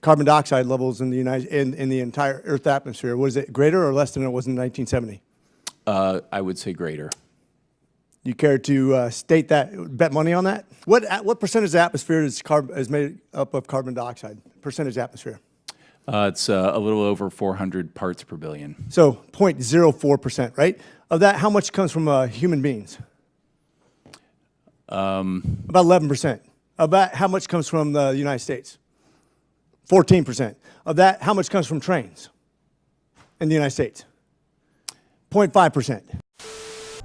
carbon dioxide levels in the entire Earth atmosphere? Was it greater or less than it was in 1970? I would say greater. You care to state that, bet money on that? What percentage of the atmosphere is made up of carbon dioxide? Percentage of the atmosphere? It's a little over 400 parts per billion. So 0.04%, right? Of that, how much comes from human beings? About 11%. Of that, how much comes from the United States? 14%. Of that, how much comes from trains in the United States? 0.5%.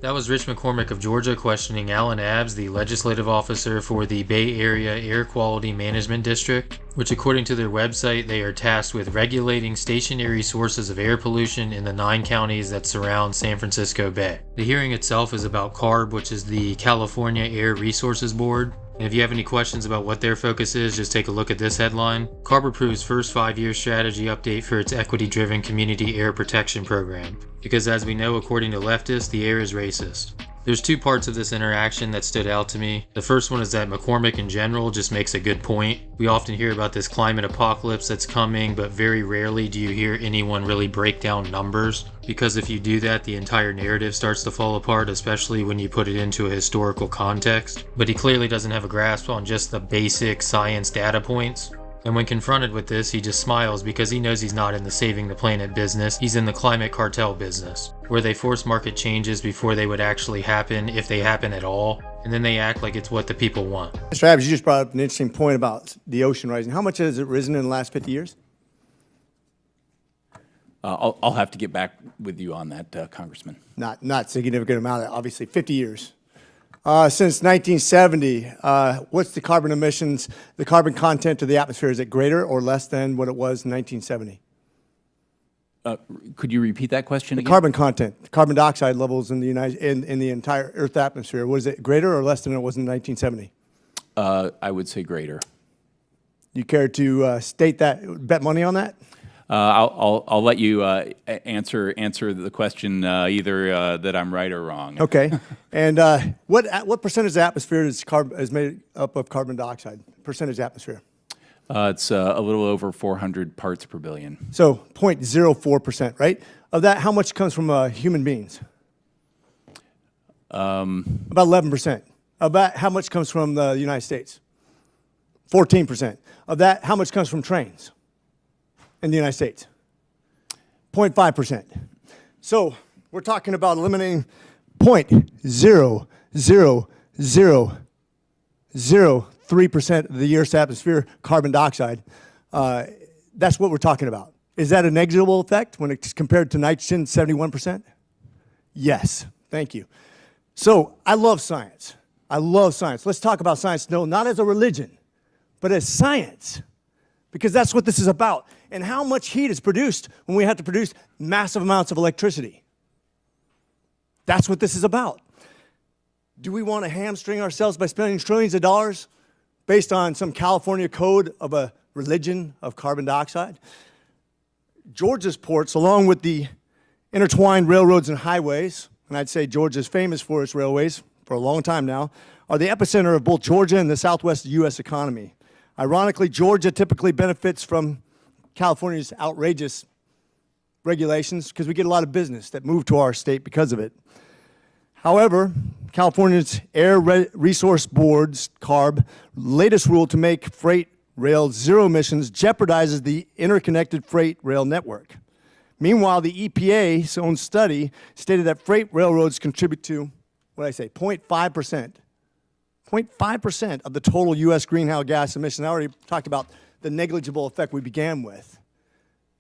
That was Rich McCormick of Georgia questioning Alan Abbs, the legislative officer for the Bay Area Air Quality Management District, which according to their website, they are tasked with regulating stationary sources of air pollution in the 9 counties that surround San Francisco Bay. The hearing itself is about CARB, which is the California Air Resources Board. And if you have any questions about what their focus is, just take a look at this headline. CARB approves first 5-year strategy update for its equity-driven community air protection program. Because as we know, according to leftists, the air is racist. There's 2 parts of this interaction that stood out to me. The first one is that McCormick in general just makes a good point. We often hear about this climate apocalypse that's coming, but very rarely do you hear anyone really break down numbers. Because if you do that, the entire narrative starts to fall apart, especially when you put it into a historical context. But he clearly doesn't have a grasp on just the basic science data points. And when confronted with this, he just smiles because he knows he's not in the saving the planet business, he's in the climate cartel business, where they force market changes before they would actually happen, if they happen at all, and then they act like it's what the people want. Mr. Abbs, you just brought up an interesting point about the ocean rising. How much has it risen in the last 50 years? I'll have to get back with you on that, Congressman. Not significant amount, obviously, 50 years. Since 1970, what's the carbon emissions, the carbon content of the atmosphere? Is it greater or less than what it was in 1970? Could you repeat that question again? Carbon content, carbon dioxide levels in the entire Earth atmosphere. Was it greater or less than it was in 1970? I would say greater. You care to state that, bet money on that? I'll let you answer the question either that I'm right or wrong. Okay. And what percentage of the atmosphere is made up of carbon dioxide? Percentage of the atmosphere? It's a little over 400 parts per billion. So 0.04%, right? Of that, how much comes from human beings? About 11%. Of that, how much comes from the United States? 14%. Of that, how much comes from trains in the United States? 0.5%. So we're talking about eliminating 0.00003% of the Earth's atmosphere carbon dioxide. That's what we're talking about. Is that a negligible effect when it's compared to nitrogen, 71%? Yes, thank you. So I love science. I love science. Let's talk about science, no, not as a religion, but as science, because that's what this is about. And how much heat is produced when we have to produce massive amounts of electricity. That's what this is about. Do we want to hamstring ourselves by spending trillions of dollars based on some California code of a religion of carbon dioxide? Georgia's ports, along with the intertwined railroads and highways, and I'd say Georgia's famous for its railways for a long time now, are the epicenter of both Georgia and the southwest U.S. economy. Ironically, Georgia typically benefits from California's outrageous regulations because we get a lot of business that move to our state because of it. However, California's Air Resource Board's CARB latest rule to make freight rail zero emissions jeopardizes the interconnected freight rail network. Meanwhile, the EPA's own study stated that freight railroads contribute to, what did I say, 0.5% of the total U.S. greenhouse gas emissions. I already talked about the negligible effect we began with.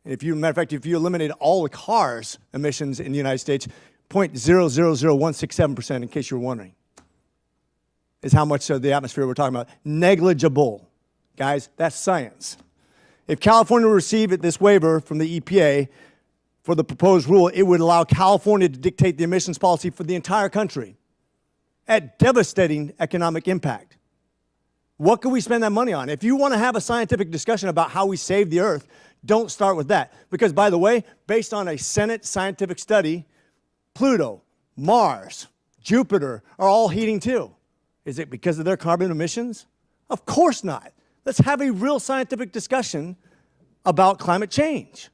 And matter of fact, if you eliminate all the cars' emissions in the United States, 0.000167%, in case you were wondering, is how much of the atmosphere we're talking about. Negligible. Guys, that's science. If California received this waiver from the EPA for the proposed rule, it would allow California to dictate the emissions policy for the entire country at devastating economic impact. What can we spend that money on? If you want to have a scientific discussion about how we save the Earth, don't start with that. Because, by the way, based on a Senate scientific study, Pluto, Mars, Jupiter are all heating too. Is it because of their carbon emissions? Of course not. Let's have a real scientific discussion about climate change.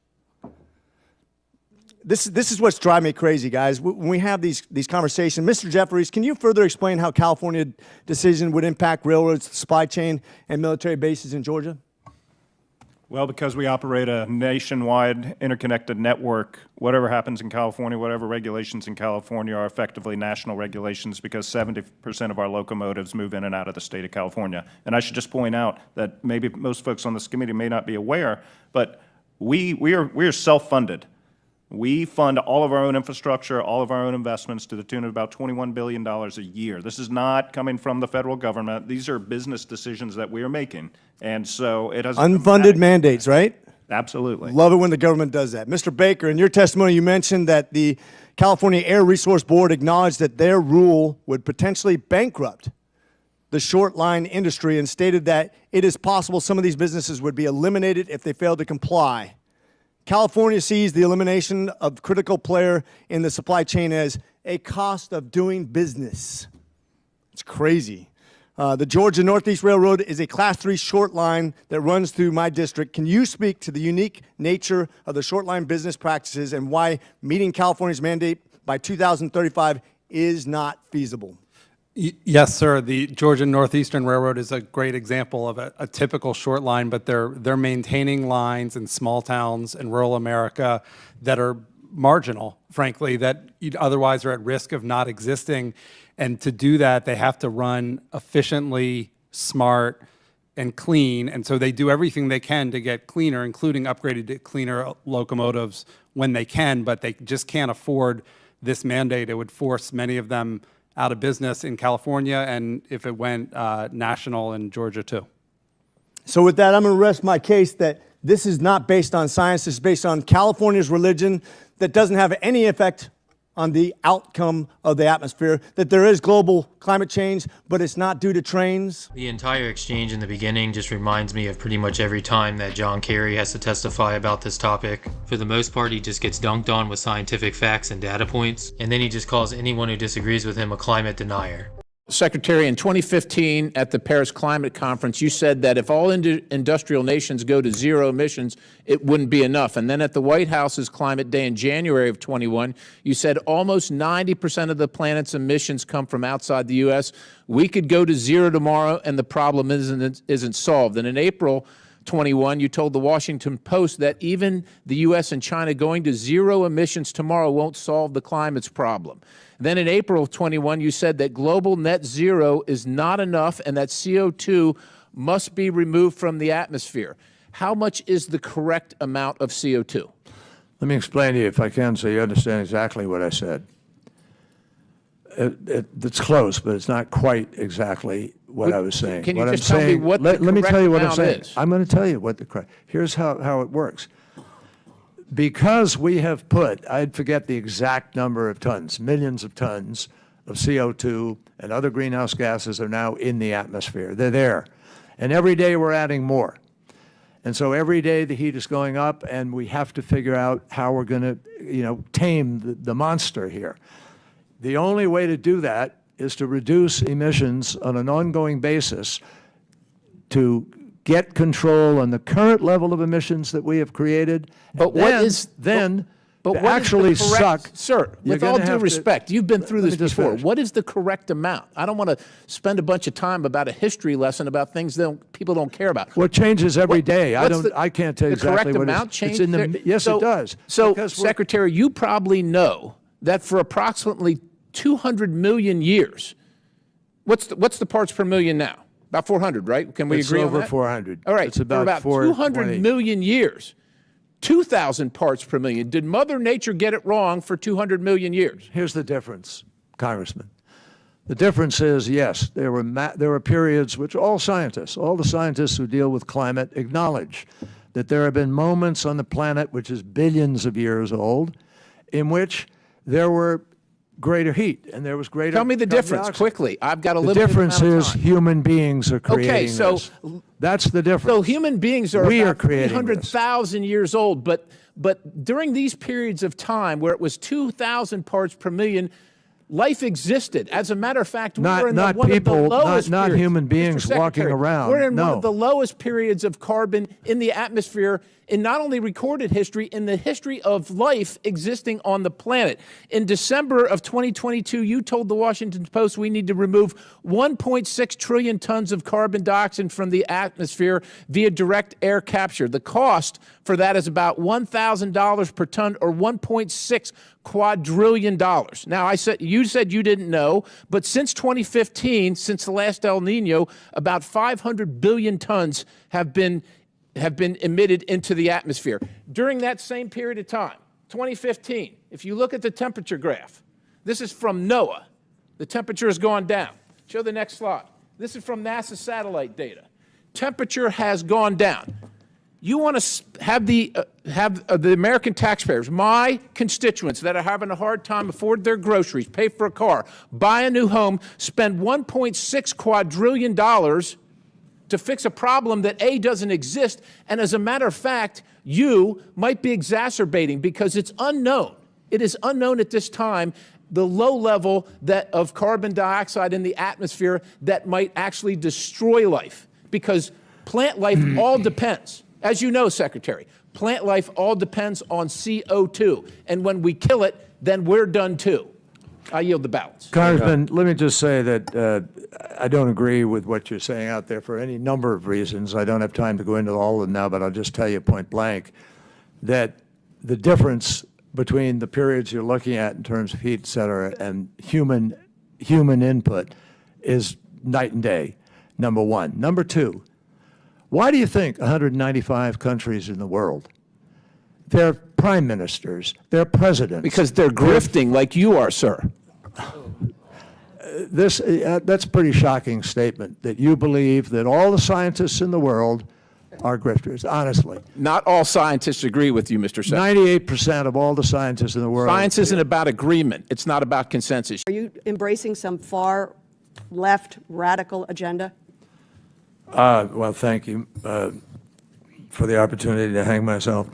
This is what's driving me crazy, guys. When we have these conversations, Mr. Jeffries, can you further explain how California decision would impact railroads, supply chain, and military bases in Georgia? Well, because we operate a nationwide interconnected network, whatever happens in California, whatever regulations in California are effectively national regulations, because 70% of our locomotives move in and out of the state of California. And I should just point out that maybe most folks on this committee may not be aware, but we are self-funded. We fund all of our own infrastructure, all of our own investments to the tune of about $21 billion a year. This is not coming from the federal government. These are business decisions that we are making. And so it has unfunded mandates, right? Absolutely. Love it when the government does that. Mr. Baker, in your testimony, you mentioned that the California Air Resource Board acknowledged that their rule would potentially bankrupt the short line industry and stated that it is possible some of these businesses would be eliminated if they failed to comply. California sees the elimination of critical player in the supply chain as a cost of doing business. It's crazy. The Georgia Northeast Railroad is a Class 3 short line that runs through my district. Can you speak to the unique nature of the short line business practices and why meeting California's mandate by 2035 is not feasible? Yes, sir. The Georgia Northeastern Railroad is a great example of a typical short line, but they're maintaining lines in small towns in rural America that are marginal, frankly, that otherwise are at risk of not existing. And to do that, they have to run efficiently, smart, and clean. And so they do everything they can to get cleaner, including upgraded to cleaner locomotives when they can, but they just can't afford this mandate. It would force many of them out of business in California, and if it went national in Georgia too. So with that, I'm going to rest my case that this is not based on science. This is based on California's religion that doesn't have any effect on the outcome of the atmosphere, that there is global climate change, but it's not due to trains. The entire exchange in the beginning just reminds me of pretty much every time that John Kerry has to testify about this topic. For the most part, he just gets dunked on with scientific facts and data points, and then he just calls anyone who disagrees with him a climate denier. Secretary, in 2015 at the Paris Climate Conference, you said that if all industrial nations go to zero emissions, it wouldn't be enough. And then at the White House's Climate Day in January of 21, you said almost 90% of the planet's come from outside the U.S. We could go to zero tomorrow and the problem isn't solved. And in April 21, you told the Washington Post that even the U.S. and China going to zero emissions tomorrow won't solve the climate's problem. Then in April of 21, you said that global net zero is not enough and that CO2 must be removed from the atmosphere. How much is the correct amount of CO2? Let me explain to you, if I can, so you understand exactly what I said. It's close, but it's not quite exactly what I was saying. Can you what just tell me what the let me tell you what I'm correct saying. amount is? I'm going to tell you what the correct. Here's how it works. Because we have put, I'd forget the exact number of tons, millions of tons of CO2 and other greenhouse gases are now in the atmosphere. They're there. And every day we're adding more. And so every day the heat is going up and we have to figure out how we're going to, tame the monster here. The only way to do that is to reduce emissions on an ongoing basis to get control on the current level of emissions that we have created. But what is then to what actually is the correct, suck? Sir, with all due respect, you've been through this before. Finish. What is the correct amount? I don't want to spend a bunch of time about a history lesson about things that people don't care about. What changes every day? I can't tell you exactly what the correct amount change. Yes, it does. So, Secretary, you probably know that for approximately 200 million years, what's the parts per million now? About 400, right? Can we agree on that? It's over 400. All right. It's about 200 million years, 2,000 parts per million. Did Mother Nature get it wrong for 200 million years? Here's the difference, Congressman. The difference is, yes, there were periods which all the scientists who deal with climate acknowledge that there have been moments on the planet, which is billions of years old, in which there were greater heat and there was greater. Tell me the difference quickly. I've got a little. The difference is human beings are creating this. That's the difference. So human beings are we about are 300,000 years old, but during these periods of time where it was 2,000 parts per million, Life existed. As a matter of fact, we Not- were in not one people, of the lowest not periods. human Mr. beings walking Secretary, around. We're in one No. of the lowest periods of carbon in the atmosphere in not only recorded history, in the history of life existing on the planet. In December of 2022, you told the Washington Post we need to remove 1.6 trillion tons of carbon dioxide from the atmosphere via direct air capture. The cost for that is about $1,000 per ton, or $1.6 quadrillion. Now, you said you didn't know, but since 2015, since the last El Nino, about 500 billion tons have been emitted into the atmosphere. During that same period of time, 2015, if you look at the temperature graph, this is from NOAA. The temperature has gone down. Show the next slide. This is from NASA satellite data. Temperature has gone down. You want to have the American taxpayers, my constituents that are having a hard time afford their groceries, pay for a car, buy a new home, spend $1.6 quadrillion to fix a problem that A, doesn't exist, and as a matter of fact, you might be exacerbating, because it's unknown. It is unknown at this time the low level of carbon dioxide in the atmosphere that might actually destroy life, because plant life all depends. As you know, Secretary, plant life all depends on CO2, and when we kill it, then we're done too. I yield the balance. Congressman, let me just say that I don't agree with what you're saying out there for any number of reasons. I don't have time to go into all of them now, but I'll just tell you point blank that the difference between the periods you're looking at in terms of heat, et cetera, and human input is night and day, number one. Number two, why do you think 195 countries in the world, their prime ministers, their presidents? Because they're grifting like you are, sir. That's a pretty shocking statement, that you believe that all the scientists in the world are grifters, honestly. Not all scientists agree with you, Mr. Secretary. 98% of all the scientists in the world. Science isn't about agreement. It's not about consensus. Are you embracing some far left radical agenda? Well, thank you for the opportunity to hang myself.